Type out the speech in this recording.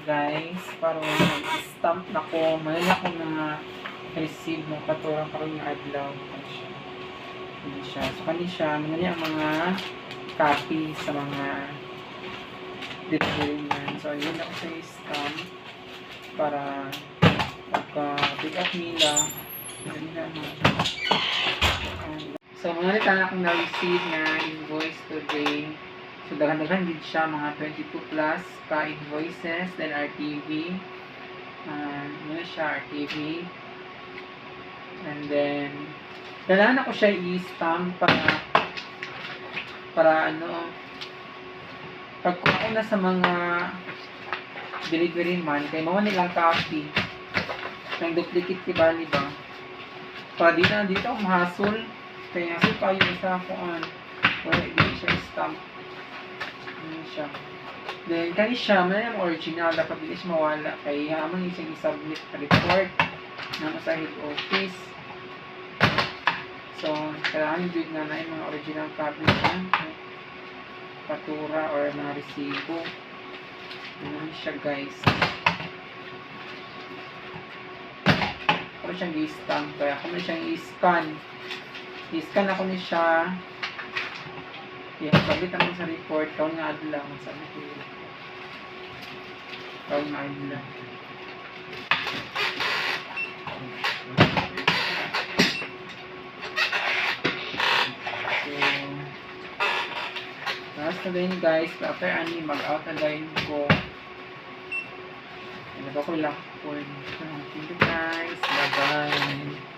guys. Para mag-stamp na ko. Mayroon ako mga receive ng paturang karoon ng adlaw. Hindi siya. So, kani siya. Mayroon ang mga copy sa mga delivery man. So, yun ako sa stamp para pagka-pick up nila. So, mga nita akong na-receive na invoice today. So, dagan-dagan din siya, mga 22 plus ka-invoices, then RTV. Ano siya, RTV. And then, kailangan ako siya i-stamp para ano, pagkuha ko na sa mga delivery man, kaya mga nilang copy ng duplicate kibali ba? Para dito ako mahasol. Kaya so kayo isa ako wala hindi siya stamp. Ano siya. Then kani siya man ang original dapat dili siya mawala kay hamon isang i-submit sa report na sa head office. So kailangan din na yung mga original copy ng fatura or mga resibo. Ano siya guys. Ako siyang i-stamp kaya ako na siyang i-scan. I-scan ako ni siya. Sabit naman sa report. Kaon nga adla. Sabi ko yun. Kaon nga adla. So, last na din guys. After ani, mag-out na din ko. Nagkakulak po. Thank you guys. Bye-bye.